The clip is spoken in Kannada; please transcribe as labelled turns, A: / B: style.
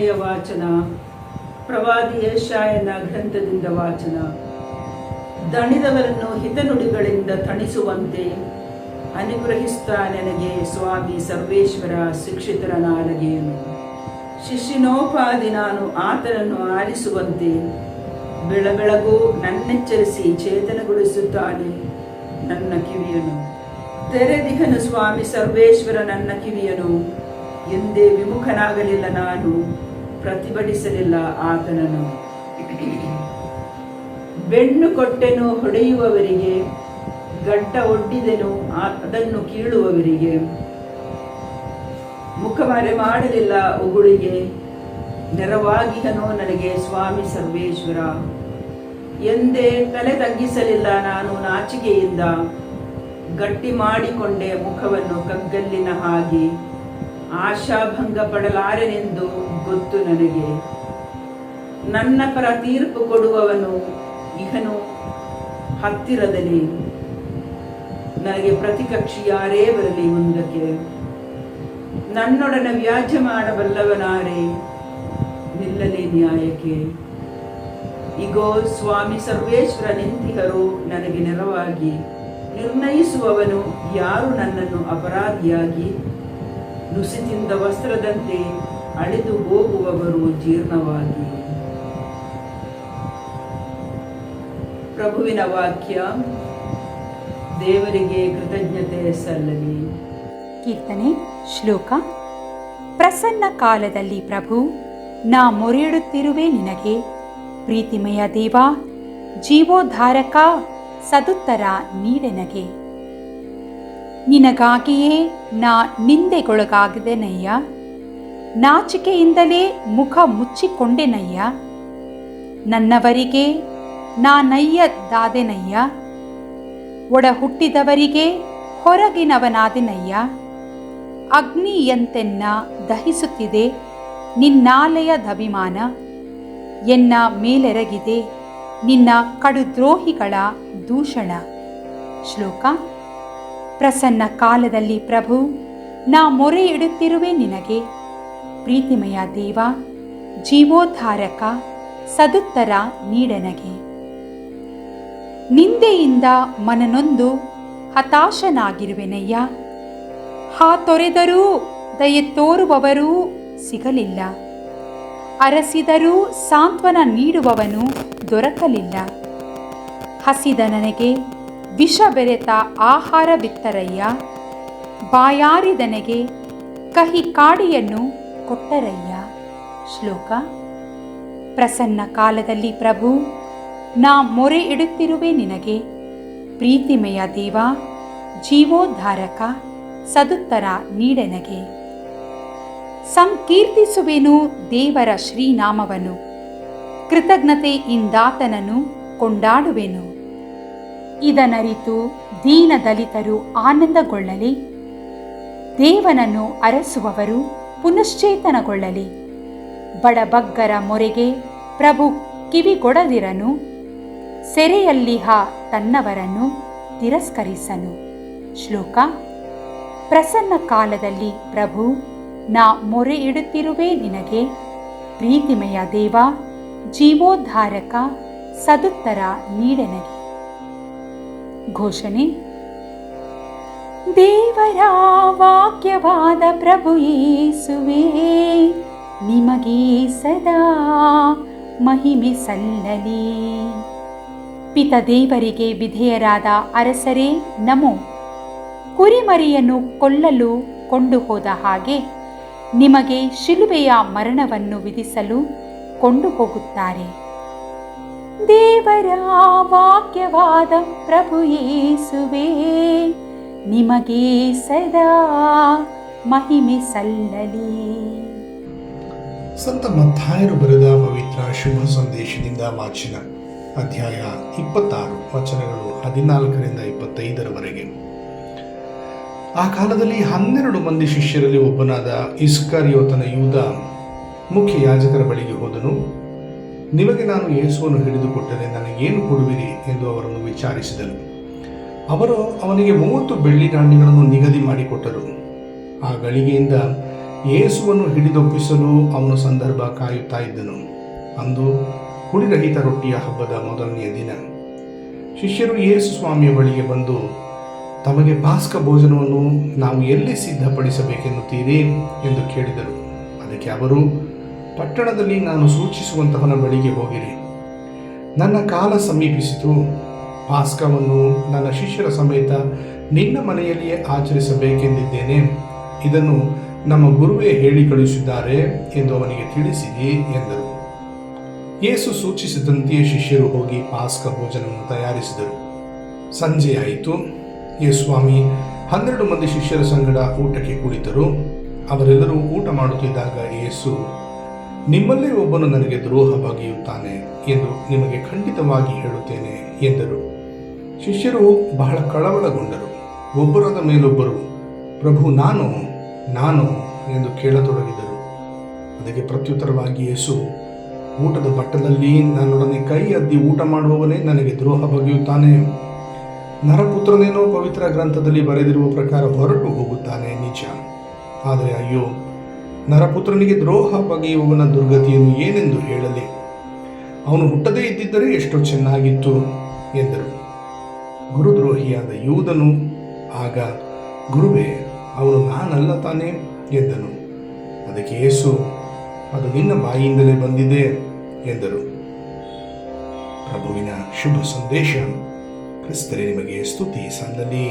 A: ಒಳ್ಳೆಯ ವಾಚನ. ಪ್ರವಾದಿ ಯೆಶಾಯನ ಗ್ರಂಥದಿಂದ ವಾಚನ. ದಣಿದವರನ್ನು ಹಿತನುಡಿಗಳಿಂದ ತಣಿಸುವಂತೆ ಅನುಗ್ರಹಿಸ್ತಾ ನನಗೆ ಸ್ವಾಮಿ ಸರ್ವೇಶ್ವರ ಶಿಕ್ಷಿತರ ನಾಲಗೆಯನು. ಶಿಷ್ಯನೋಪಾದಿ ನಾನು ಆತನನ್ನು ಆಲಿಸುವಂತೆ ಬೆಳಬೆಳಗೂ ನನ್ನೆಚ್ಚರಿಸಿ ಚೇತನಗೊಳಿಸುತ್ತಾನೆ ನನ್ನ ಕಿವಿಯನು. ತೆರೆದಿಹನು ಸ್ವಾಮಿ ಸರ್ವೇಶ್ವರ ನನ್ನ ಕಿವಿಯನು. ಎಂದೇ ವಿಮುಖನಾಗಲಿಲ್ಲ, ನಾನು ಪ್ರತಿಭಟಿಸಲಿಲ್ಲ ಆತನನ್ನು. ಬೆನ್ನು ಕೊಟ್ಟೆನು ಹೊಡೆಯುವವರಿಗೆ, ಗಡ್ಡ ಒಡ್ಡಿದೆನು ಅದನ್ನು ಕೀಳುವವರಿಗೆ. ಮುಖಮರೆ ಮಾಡಲಿಲ್ಲ ಉಗುಳಿಗೆ, ನೆರವಾಗಿಹನು ನನಗೆ ಸ್ವಾಮಿ ಸರ್ವೇಶ್ವರ. ಎಂದೇ ತಲೆ ತಗ್ಗಿಸಲಿಲ್ಲ ನಾನು ನಾಚಿಕೆಯಿಂದ, ಗಟ್ಟಿ ಮಾಡಿಕೊಂಡೆ ಮುಖವನ್ನು ಕಗ್ಗಲ್ಲಿನ ಹಾಗೆ. ಆಶಾಭಂಗ ಪಡಲಾರೆನೆಂದು ಗೊತ್ತು ನನಗೆ. ನನ್ನ ಪರ ತೀರ್ಪು ಕೊಡುವವನು ಇಹನು ಹತ್ತಿರದಲ್ಲಿ. ನನಗೆ ಪ್ರತಿಕಕ್ಷಿ ಯಾರೇ ಬರಲಿ ಮುಂದಕ್ಕೆ. ನನ್ನೊಡನೆ ವ್ಯಾಜ್ಯ ಮಾಡಬಲ್ಲವನಾರೇ, ನಿಲ್ಲಲಿ ನ್ಯಾಯಕ್ಕೆ. ಇಗೋ ಸ್ವಾಮಿ ಸರ್ವೇಶ್ವರ ನಿಂತಿಹರು ನನಗೆ ನೆರವಾಗಿ. ನಿರ್ಣಯಿಸುವವನು ಯಾರು ನನ್ನನ್ನು ಅಪರಾಧಿಯಾಗಿ. ನುಸಿತಿಂದ ವಸ್ತ್ರದಂತೆ ಅಳೆದು ಹೋಗುವವರು ಜೀರ್ಣವಾಗಿ. ಪ್ರಭುವಿನ ವಾಕ್ಯ. ದೇವರಿಗೆ ಕೃತಜ್ಞತೆ ಸಲ್ಲಲಿ.
B: ಕೀರ್ತನೆ. ಶ್ಲೋಕ. ಪ್ರಸನ್ನ ಕಾಲದಲ್ಲಿ ಪ್ರಭು, ನಾ ಮೊರೆಯಿಡುತ್ತಿರುವೆ ನಿನಗೆ. ಪ್ರೀತಿಮಯ ದೇವ, ಜೀವೋದ್ಧಾರಕ, ಸದುತ್ತರ ನೀಡೆನಗೆ. ನಿನಗಾಗಿಯೇ ನಾ ನಿಂದೆಗೊಳಗಾಗಿದೆನಯ್ಯ. ನಾಚಿಕೆಯಿಂದಲೇ ಮುಖ ಮುಚ್ಚಿಕೊಂಡೆನಯ್ಯ. ನನ್ನವರಿಗೆ ನಾನಯ್ಯದಾದೆನಯ್ಯ. ಒಡ ಹುಟ್ಟಿದವರಿಗೆ ಹೊರಗಿನವನಾದೆನಯ್ಯ. ಅಗ್ನಿಯಂತೆನ್ನ ದಹಿಸುತ್ತಿದೆ ನಿನ್ನಾಲಯದಭಿಮಾನ. ಎನ್ನ ಮೇಲೆರಗಿದೆ ನಿನ್ನ ಕಡುದ್ರೋಹಿಗಳ ದೂಷಣ. ಶ್ಲೋಕ. ಪ್ರಸನ್ನ ಕಾಲದಲ್ಲಿ ಪ್ರಭು, ನಾ ಮೊರೆ ಇಡುತ್ತಿರುವೆ ನಿನಗೆ. ಪ್ರೀತಿಮಯ ದೇವ, ಜೀವೋದ್ಧಾರಕ, ಸದುತ್ತರ ನೀಡೆನಗೆ. ನಿಂದೆಯಿಂದ ಮನನೊಂದು ಹತಾಶನಾಗಿರುವೆನಯ್ಯ. ತೊರೆದರೂ ದಯೆ ತೋರುವವರೂ ಸಿಗಲಿಲ್ಲ. ಅರಸಿದರೂ ಸಾಂತ್ವನ ನೀಡುವವನು ದೊರಕಲಿಲ್ಲ. ಹಸಿದ ನನಗೆ ವಿಷ ಬೆರೆತ ಆಹಾರವಿತ್ತರಯ್ಯ. ಬಾಯಾರಿದನೆಗೆ ಕಹಿ ಕಾಡಿಯನ್ನು ಕೊಟ್ಟರಯ್ಯ. ಶ್ಲೋಕ. ಪ್ರಸನ್ನ ಕಾಲದಲ್ಲಿ ಪ್ರಭು, ನಾ ಮೊರೆ ಇಡುತ್ತಿರುವೆ ನಿನಗೆ. ಪ್ರೀತಿಮಯ ದೇವ, ಜೀವೋದ್ಧಾರಕ, ಸದುತ್ತರ ನೀಡೆನಗೆ. ಸಂಕೀರ್ತಿಸುವೆನು ದೇವರ ಶ್ರೀನಾಮವನ್ನು. ಕೃತಜ್ಞತೆಯಿಂದಾತನನ್ನು ಕೊಂಡಾಡುವೆನು. ಇದನರಿತು ದೀನ ದಲಿತರು ಆನಂದಗೊಳ್ಳಲಿ. ದೇವನನ್ನು ಅರಸುವವರು ಪುನಶ್ಚೇತನಗೊಳ್ಳಲಿ. ಬಡಬಗ್ಗರ ಮೊರೆಗೆ ಪ್ರಭು ಕಿವಿಗೊಡದಿರನು. ಸೆರೆಯಲ್ಲಿಹ ತನ್ನವರನ್ನು ತಿರಸ್ಕರಿಸನು. ಶ್ಲೋಕ. ಪ್ರಸನ್ನ ಕಾಲದಲ್ಲಿ ಪ್ರಭು, ನಾ ಮೊರೆ ಇಡುತ್ತಿರುವೆ ನಿನಗೆ. ಪ್ರೀತಿಮಯ ದೇವ, ಜೀವೋದ್ಧಾರಕ, ಸದುತ್ತರ ನೀಡೆನಗೆ. ಘೋಷಣೆ. ದೇವರ ವಾಕ್ಯವಾದ ಪ್ರಭು ಯೇಸುವೇ, ನಿಮಗೆ ಸದಾ ಮಹಿಮೆ ಸಲ್ಲಲಿ. ಪಿತ ದೇವರಿಗೆ ವಿಧೇಯರಾದ ಅರಸರೇ ನಮೋ. ಕುರಿಮರಿಯನ್ನು ಕೊಲ್ಲಲು ಕೊಂಡು ಹೋದ ಹಾಗೆ ನಿಮಗೆ ಶಿಲುಬೆಯ ಮರಣವನ್ನು ವಿಧಿಸಲು ಕೊಂಡು ಹೋಗುತ್ತಾರೆ. ದೇವರ ವಾಕ್ಯವಾದ ಪ್ರಭು ಯೇಸುವೇ, ನಿಮಗೆ ಸದಾ ಮಹಿಮೆ ಸಲ್ಲಲಿ.
C: ಸಂತ ಮತ್ತಾಯರು ಬರೆದ ಪವಿತ್ರ ಶುಭ ಸಂದೇಶದಿಂದ ವಾಚನ. ಅಧ್ಯಾಯ 26, ವಚನಗಳು 14ರಿಂದ 25ರವರೆಗೆ. ಆ ಕಾಲದಲ್ಲಿ 12 ಮಂದಿ ಶಿಷ್ಯರಲ್ಲಿ ಒಬ್ಬನಾದ ಇಸ್ಕರಿಯೋತನ ಯೂದ ಮುಖ್ಯ ಯಾಜಕರ ಬಳಿಗೆ ಹೋದನು. ನಿಮಗೆ ನಾನು ಯೇಸುವನ್ನು ಹಿಡಿದುಕೊಟ್ಟರೆ ನನಗೇನು ಕೊಡುವಿರಿ ಎಂದು ಅವರನ್ನು ವಿಚಾರಿಸಿದನು. ಅವರು ಅವನಿಗೆ 30 ಬೆಳ್ಳಿ ನಾಣ್ಯಗಳನ್ನು ನಿಗದಿ ಮಾಡಿಕೊಟ್ಟರು. ಆ ಗಳಿಗೆಯಿಂದ ಯೇಸುವನ್ನು ಹಿಡಿದೊಪ್ಪಿಸಲು ಅವನು ಸಂದರ್ಭ ಕಾಯುತ್ತಾ ಇದ್ದನು. ಅಂದು ಹುಳಿರಹಿತ ರೊಟ್ಟಿಯ ಹಬ್ಬದ ಮೊದಲನೆಯ ದಿನ. ಶಿಷ್ಯರು ಯೇಸು ಸ್ವಾಮಿಯ ಬಳಿಗೆ ಬಂದು, ತಮಗೆ ಪಾಸ್ಕ ಭೋಜನವನ್ನು ನಾವು ಎಲ್ಲಿ ಸಿದ್ಧಪಡಿಸಬೇಕೆನ್ನುತ್ತೀರಿ ಎಂದು ಕೇಳಿದರು. ಅದಕ್ಕೆ ಅವರು, ಪಟ್ಟಣದಲ್ಲಿ ನಾನು ಸೂಚಿಸುವಂತಹವನ ಬಳಿಗೆ ಹೋಗಿರಿ. ನನ್ನ ಕಾಲ ಸಮೀಪಿಸಿತು. ಪಾಸ್ಕವನ್ನು ನನ್ನ ಶಿಷ್ಯರ ಸಮೇತ ನಿನ್ನ ಮನೆಯಲ್ಲಿಯೇ ಆಚರಿಸಬೇಕೆಂದಿದ್ದೇನೆ. ಇದನ್ನು ನಮ್ಮ ಗುರುವೇ ಹೇಳಿ ಕಳುಹಿಸಿದ್ದಾರೆ ಎಂದು ಅವನಿಗೆ ತಿಳಿಸಿರಿ ಎಂದರು. ಯೇಸು ಸೂಚಿಸಿದಂತೆಯೇ ಶಿಷ್ಯರು ಹೋಗಿ ಪಾಸ್ಕ ಭೋಜನವನ್ನು ತಯಾರಿಸಿದರು. ಸಂಜೆಯಾಯಿತು. ಯೇಸುಸ್ವಾಮಿ 12 ಮಂದಿ ಶಿಷ್ಯರ ಸಂಗಡ ಊಟಕ್ಕೆ ಕುಳಿತರು. ಅವರೆಲ್ಲರೂ ಊಟ ಮಾಡುತ್ತಿದ್ದಾಗ ಯೇಸು, ನಿಮ್ಮಲ್ಲೇ ಒಬ್ಬನು ನನಗೆ ದ್ರೋಹ ಬಗೆಯುತ್ತಾನೆ ಎಂದು ನಿಮಗೆ ಖಂಡಿತವಾಗಿ ಹೇಳುತ್ತೇನೆ ಎಂದರು. ಶಿಷ್ಯರು ಬಹಳ ಕಳವಳಗೊಂಡರು. ಒಬ್ಬರಾದ ಮೇಲೊಬ್ಬರು, ಪ್ರಭು, ನಾನು ಎಂದು ಕೇಳತೊಡಗಿದರು. ಅದಕ್ಕೆ ಪ್ರತ್ಯುತ್ತರವಾಗಿ ಯೇಸು, ಊಟದ ಬಟ್ಟಲಲ್ಲಿ ನನ್ನೊಡನೆ ಕೈ ಅದ್ದಿ ಊಟ ಮಾಡುವವನೇ ನನಗೆ ದ್ರೋಹ ಬಗೆಯುತ್ತಾನೆ. ನರಪುತ್ರನೇನೋ ಪವಿತ್ರ ಗ್ರಂಥದಲ್ಲಿ ಬರೆದಿರುವ ಪ್ರಕಾರ ಹೊರಟು ಹೋಗುತ್ತಾನೆ ನಿಜ. ಆದರೆ ಅಯ್ಯೋ, ನರಪುತ್ರನಿಗೆ ದ್ರೋಹ ಬಗೆಯುವವನ ದುರ್ಗತಿಯನ್ನು ಏನೆಂದು ಹೇಳಲಿ? ಅವನು ಹುಟ್ಟದೇ ಇದ್ದಿದ್ದರೆ ಎಷ್ಟೋ ಚೆನ್ನಾಗಿತ್ತು ಎಂದರು. ಗುರುದ್ರೋಹಿಯಾದ ಯೂದನು ಆಗ, ಗುರುವೇ, ಅವನು ನಾನಲ್ಲ ತಾನೇ ಎಂದನು. ಅದಕ್ಕೆ ಯೇಸು, ಅದು ನಿನ್ನ ಬಾಯಿಯಿಂದಲೇ ಬಂದಿದೆ ಎಂದರು. ಪ್ರಭುವಿನ ಶುಭ ಸಂದೇಶ. ಕ್ರಿಸ್ತರೇ ನಿಮಗೆ ಸ್ತುತಿ ಸಲ್ಲಲಿ.